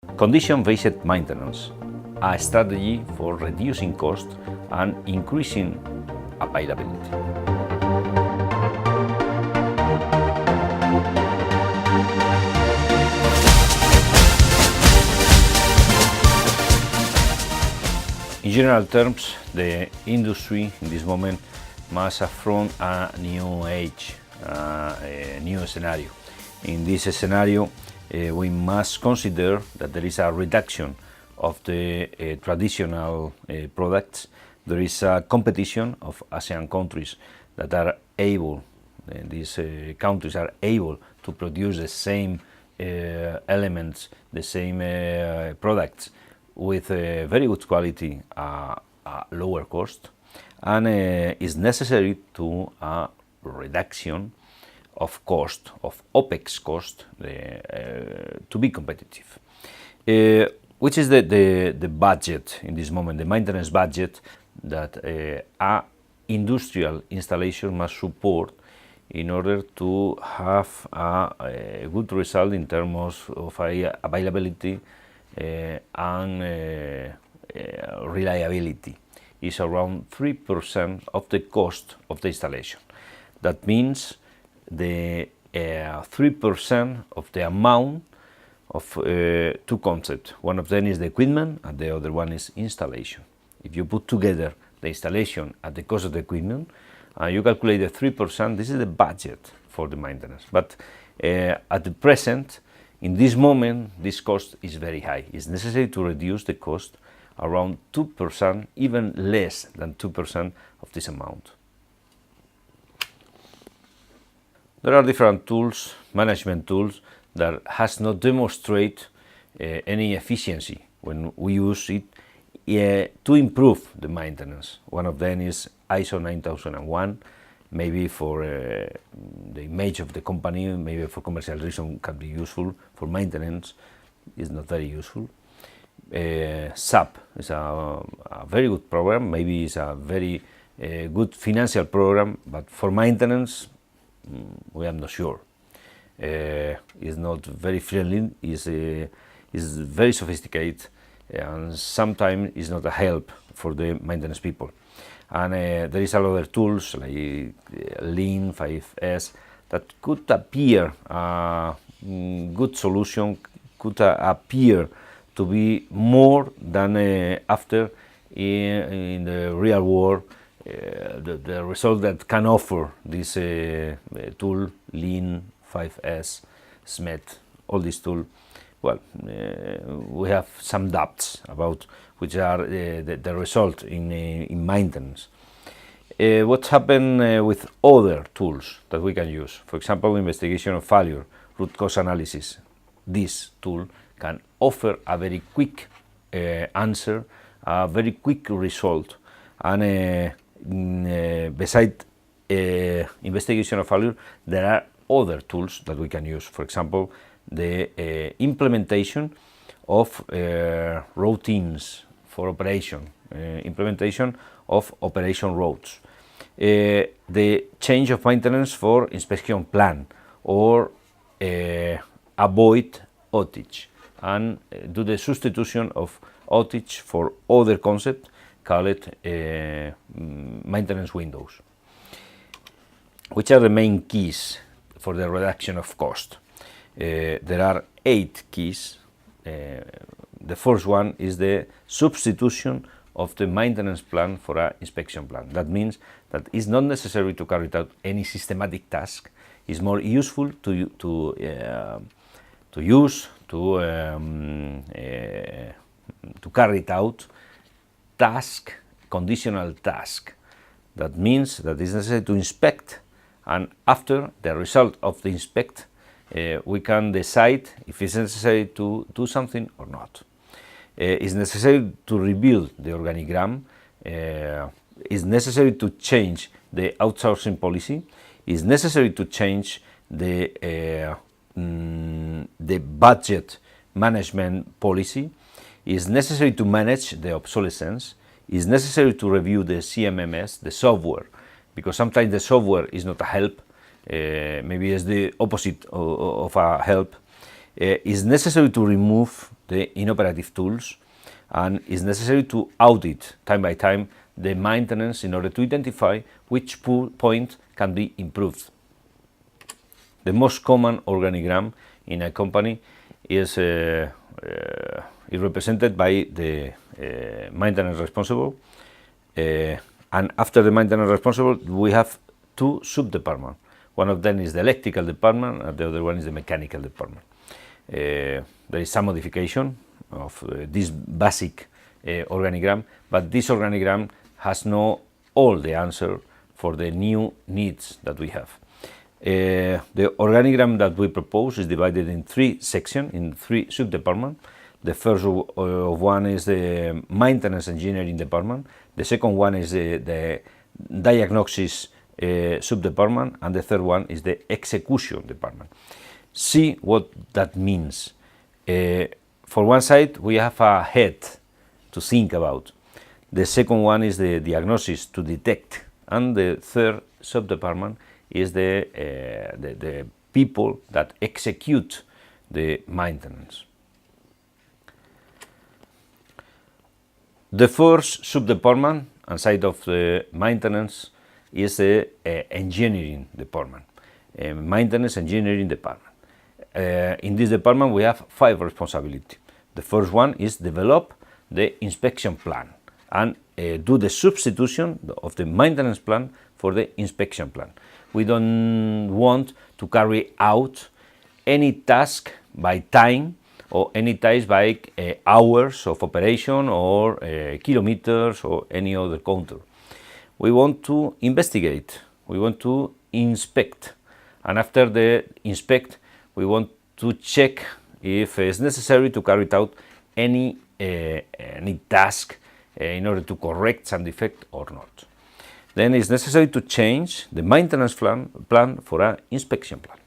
Condition-based maintenance, a strategy for reducing cost and increasing availability. In general terms, the industry in this moment must affront a new age, a new scenario. In this scenario, we must consider that there is a reduction of the traditional products. There is a competition of ASEAN countries that are able, these countries are able to produce the same elements, the same products with very good quality, lower cost, and is necessary to a reduction of cost, of OPEX cost, to be competitive. Which is the budget in this moment, the maintenance budget that a industrial installation must support in order to have a good result in terms of availability and reliability. Is around 3% of the cost of the installation. That means the 3% of the amount of two concepts. One of them is the equipment and the other one is installation. If you put together the installation at the cost of the equipment, you calculate the 3%, this is the budget for the maintenance. But at the present, in this moment, this cost is very high. It's necessary to reduce the cost around 2%, even less than 2% of this amount. There are different tools, management tools, that has not demonstrated any efficiency when we use it to improve the maintenance. One of them is ISO 9001, maybe for the image of the company, maybe for commercial reason can be useful. For maintenance, it's not very useful. SAP is a very good program, maybe it's a very good financial program, but for maintenance, we are not sure. It's not very friendly, it's very sophisticated, and sometimes it's not a help for the maintenance people. And there is a lot of tools like Lean 5S that could appear a good solution, could appear to be more than after in the real world. The result that can offer this tool, Lean 5S, SMET, all these tools, well, we have some doubts about which are the result in maintenance. What happened with other tools that we can use? For example, investigation of failure, root cause analysis. This tool can offer a very quick answer, a very quick result, and beside investigation of failure, there are other tools that we can use. For example, the implementation of routines for operation, implementation of operation routes, the change of maintenance for inspection plan, or avoid outage, and do the substitution of outage for other concept called maintenance windows. Which are the main keys for the reduction of cost? There are 8 keys. The first one is the substitution of the maintenance plan for an inspection plan. That means that it's not necessary to carry out any systematic task. It's more useful to carry it out task, conditional task. That means that it's necessary to inspect, and after the result of the inspect, we can decide if it's necessary to do something or not. It's necessary to rebuild the organigram. It's necessary to change the outsourcing policy. It's necessary to change the budget management policy. It's necessary to manage the obsolescence. It's necessary to review the CMMS, the software, because sometimes the software is not a help. Maybe it's the opposite of a help. It's necessary to remove the inoperative tools, and it's necessary to audit time by time the maintenance in order to identify which point can be improved. The most common organigram in a company is represented by the maintenance responsible, and after the maintenance responsible we have two sub-departments. One of them is the electrical department and the other one is the mechanical department. There is some modification of this basic organigram, but this organigram has not all the answer for the new needs that we have. The organigram that we propose is divided in three sections, in three sub-departments. The first one is the maintenance engineering department, the second one is the diagnosis sub-department, and the third one is the execution department. See what that means. For one side we have a head to think about, the second one is the diagnosis to detect, and the third sub-department is the people that execute the maintenance. The first sub-department inside of the maintenance is the engineering department, maintenance engineering department. In this department we have 5 responsibilities. The first one is develop the inspection plan and do the substitution of the maintenance plan for the inspection plan. We don't want to carry out any task by time or any task by hours of operation or kilometers or any other counter. We want to investigate, we want to inspect, and after the inspect we want to check if it's necessary to carry out any task in order to correct some defect or not. Then it's necessary to change the maintenance plan for an inspection plan.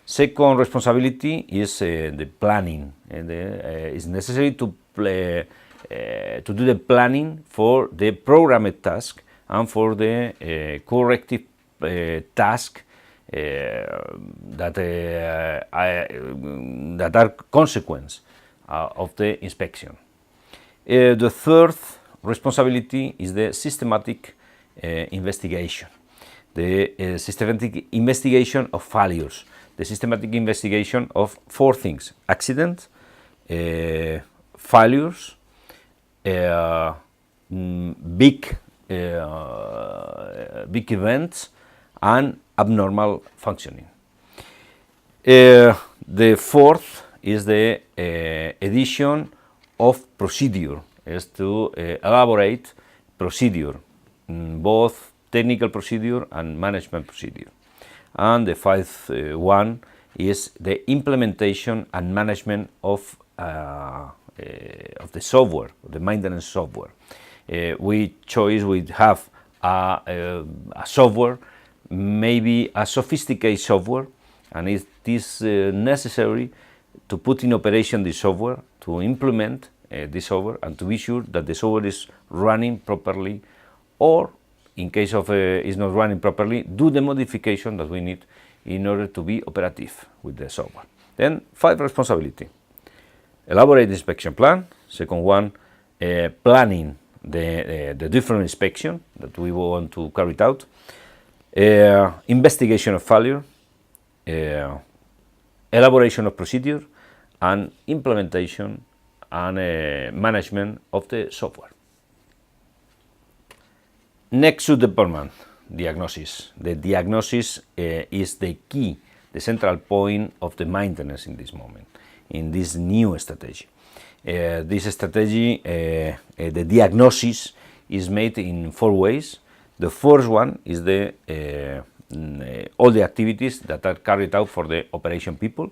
Second responsibility is the planning. It's necessary to do the planning for the programmed task and for the corrective task that are consequence of the inspection. The third responsibility is the systematic investigation. The systematic investigation of failures. The systematic investigation of 4 things: accidents, failures, big events, and abnormal functioning. The fourth is the edition of procedure, is to elaborate procedure, both technical procedure and management procedure. And the fifth one is the implementation and management of the software, the maintenance software. We have a software, maybe a sophisticated software, and it is necessary to put in operation the software, to implement the software, and to be sure that the software is running properly, or in case of is not running properly, do the modification that we need in order to be operative with the software. Then 5 responsibility: elaborate the inspection plan. Second one, planning the different inspection that we want to carry out. Investigation of failure, elaboration of procedure, and implementation and management of the software. Next sub-department, diagnosis. The diagnosis is the key, the central point of the maintenance in this moment, in this new strategy. This strategy, the diagnosis, is made in 4 ways. The first one is all the activities that are carried out for the operation people.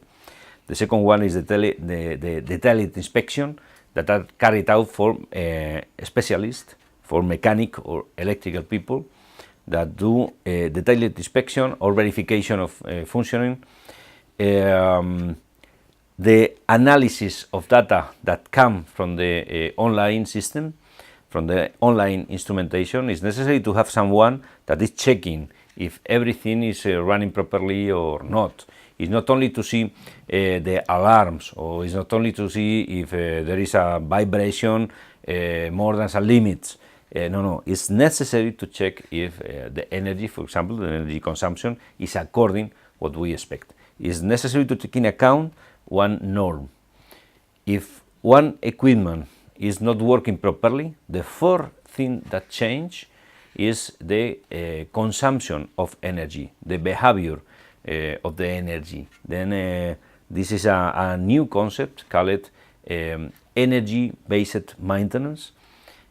The second one is the detailed inspection that are carried out for specialists, for mechanic or electrical people that do detailed inspection or verification of functioning. The analysis of data that come from the online system, from the online instrumentation. Is necessary to have someone that is checking if everything is running properly or not, It's not only to see the alarms, or it's not only to see if there is a vibration more than some limits. No, it's necessary to check if the energy, for example, the energy consumption is according what we expect. It's necessary to take in account one norm. If one equipment is not working properly, the first thing that change is the consumption of energy, the behavior of the energy. Then this is a new concept called energy-based maintenance.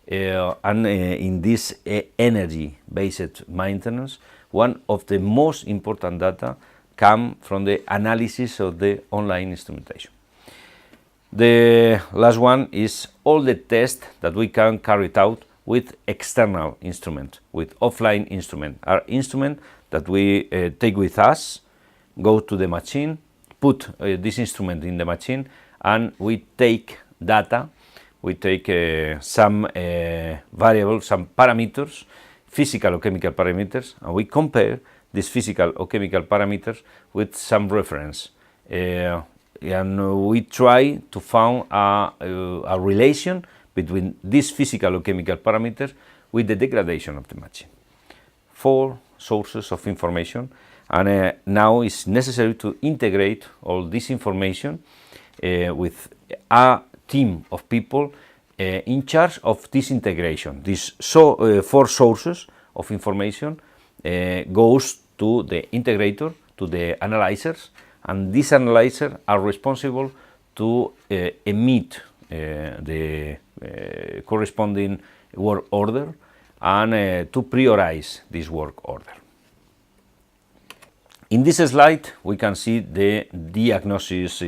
And in this energy-based maintenance, one of the most important data come from the analysis of the online instrumentation. The last one is all the tests that we can carry out with external instrument, with offline instrument. Our instrument that we take with us, go to the machine, put this instrument in the machine, and we take data. We take some variables, some parameters, physical or chemical parameters, and we compare these physical or chemical parameters with some reference. And we try to find a relation between these physical or chemical parameters with the degradation of the machine. 4 sources of information, and now it's necessary to integrate all this information with a team of people in charge of this integration. These 4 sources of information goes to the integrator, to the analyzers, and these analyzers are responsible to emit the corresponding work order and to prioritize this work order. In this slide, we can see the diagnosis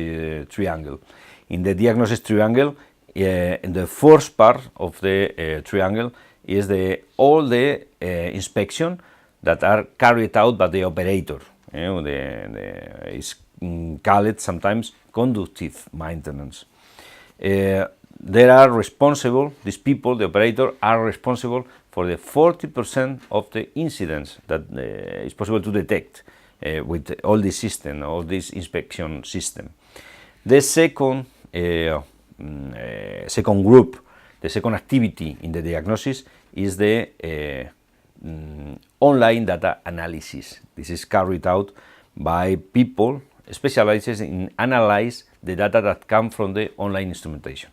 triangle. In the diagnosis triangle, in the first part of the triangle is all the inspection that are carried out by the operator. It's called sometimes conductive maintenance. They are responsible, these people, the operator, are responsible for the 40% of the incidents that is possible to detect with all this system, all this inspection system. The second group, the second activity in the diagnosis is the online data analysis. This is carried out by people specialized in analyze the data that come from the online instrumentation.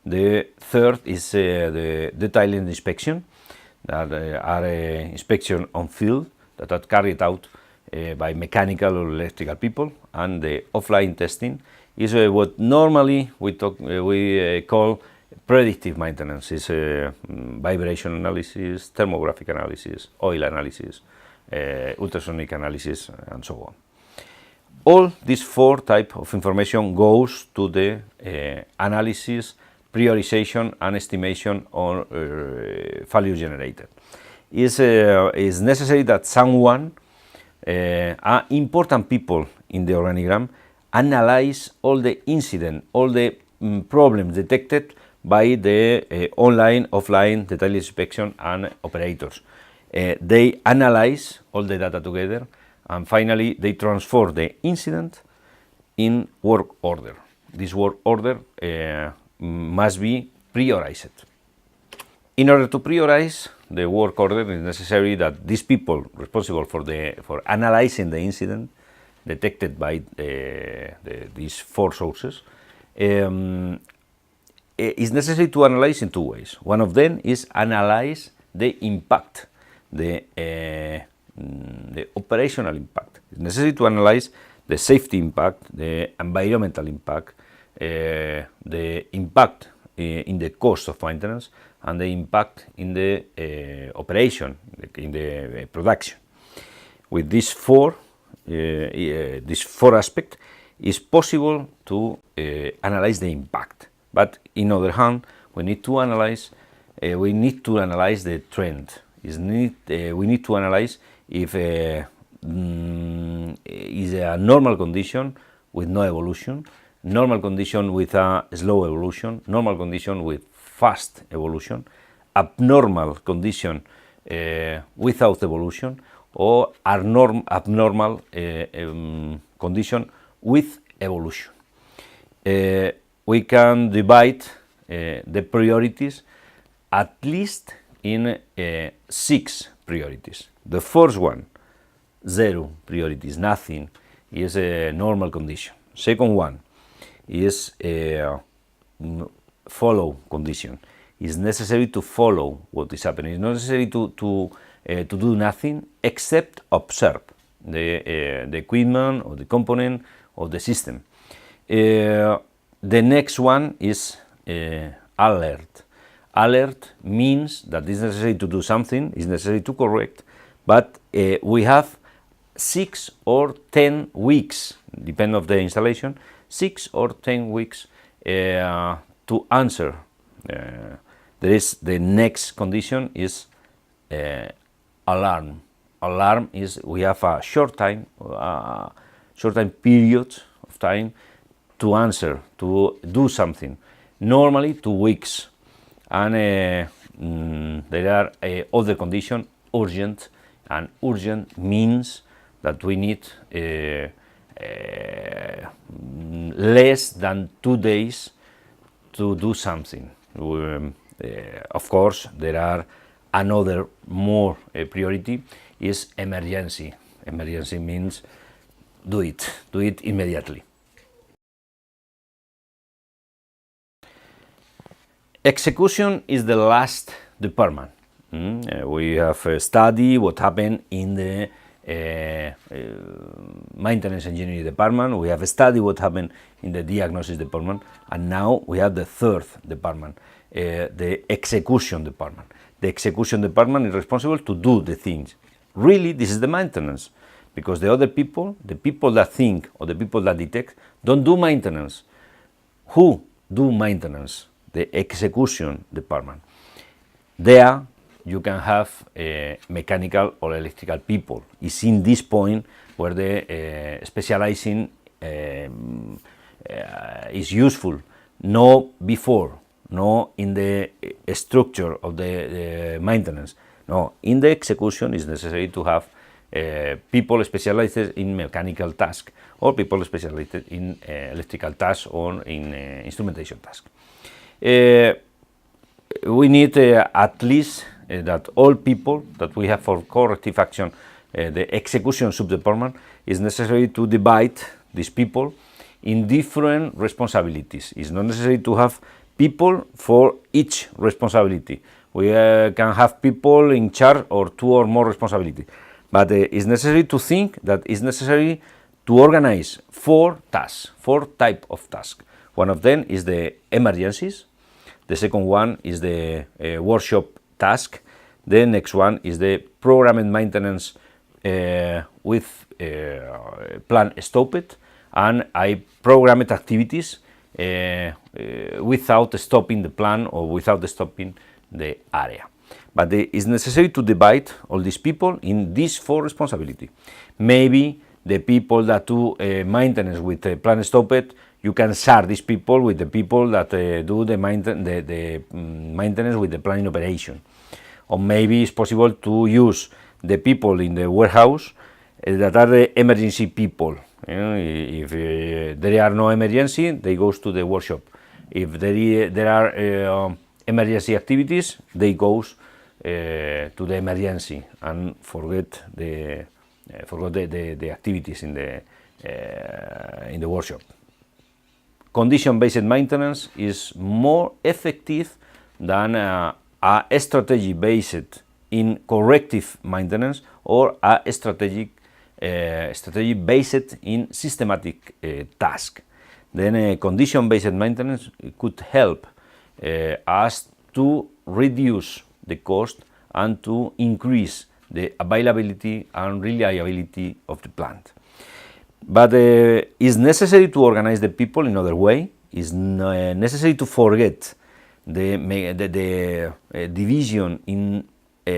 The third is the detailed inspection, that are inspection on field that are carried out by mechanical or electrical people, and the offline testing is what normally we call predictive maintenance. It's vibration analysis, thermographic analysis, oil analysis, ultrasonic analysis, and so on. All these 4 types of information goes to the analysis, priorization, and estimation on value generated. It's necessary that someone, important people in the organigram, analyze all the incident, all the problems detected by the online, offline, detailed inspection and operators. They analyze all the data together, and finally they transform the incident in work order. This work order must be prioritized. In order to prioritize the work order, it is necessary that these people responsible for analyzing the incident detected by these 4 sources is necessary to analyze in 2 ways. One of them is analyze the impact, the operational impact. It's necessary to analyze the safety impact, the environmental impact, the impact in the cost of maintenance, and the impact in the operation, in the production. With these 4 aspects, it's possible to analyze the impact. But in other hand, we need to analyze the trend. We need to analyze if is a normal condition with no evolution, normal condition with a slow evolution, normal condition with fast evolution, abnormal condition without evolution, or abnormal condition with evolution. We can divide the priorities at least in 6 priorities. The first one, 0 priorities, nothing, is a normal condition. Second one is a follow condition. It's necessary to follow what is happening. It's not necessary to do nothing except observe the equipment or the component or the system. The next one is alert. Alert means that it's necessary to do something, it's necessary to correct, but we have 6 or 10 weeks, depending on the installation, 6 or 10 weeks to answer. There is the next condition is alarm. Alarm is we have a short time period of time to answer, to do something. Normally 2 weeks, and there are other conditions, urgent, and urgent means that we need less than 2 days to do something. Of course, there are another more priority is emergency. Emergency means do it immediately. Execution is the last department. We have studied what happened in the maintenance engineering department. We have studied what happened in the diagnosis department, and now we have the third department, the execution department. The execution department is responsible to do the things. Really, this is the maintenance, because the other people, the people that think or the people that detect, don't do maintenance. Who do maintenance? The execution department. There you can have mechanical or electrical people. It's in this point where the specializing is useful, no before, no in the structure of the maintenance. No, in the execution is necessary to have people specialized in mechanical task or people specialized in electrical task or in instrumentation task. We need at least that all people that we have for corrective action, the execution subdepartment, is necessary to divide these people in different responsibilities. It's not necessary to have people for each responsibility. We can have people in charge or 2 or more responsibilities, but it's necessary to think that it's necessary to organize 4 tasks, 4 types of tasks. One of them is the emergencies. The second one is the workshop task. The next one is the programmed maintenance with plan stopped, and I programmed activities without stopping the plan or without stopping the area. But it's necessary to divide all these people in these 4 responsibilities. Maybe the people that do maintenance with the plan stopped, you can share these people with the people that do the maintenance with the plan in operation. Or maybe it's possible to use the people in the warehouse that are the emergency people. If there are no emergency, they go to the workshop. If there are emergency activities, they go to the emergency and forget the activities in the workshop. Condition-based maintenance is more effective than a strategy based in corrective maintenance or a strategy based in systematic task. Then condition-based maintenance could help us to reduce the cost and to increase the availability and reliability of the plant. But it's necessary to organize the people in other way. It's necessary to forget the division in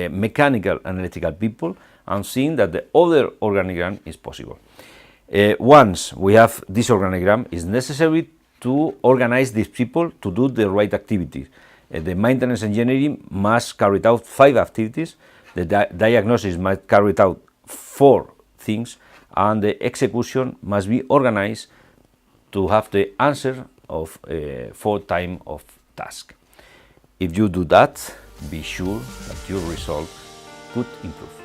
mechanical and electrical people and seeing that the other organigram is possible. Once we have this organigram, it's necessary to organize these people to do the right activities. The maintenance engineering must carry out 5 activities, the diagnosis must carry out 4 things, and the execution must be organized to have the answer of 4 time of task. If you do that, be sure that your result could improve.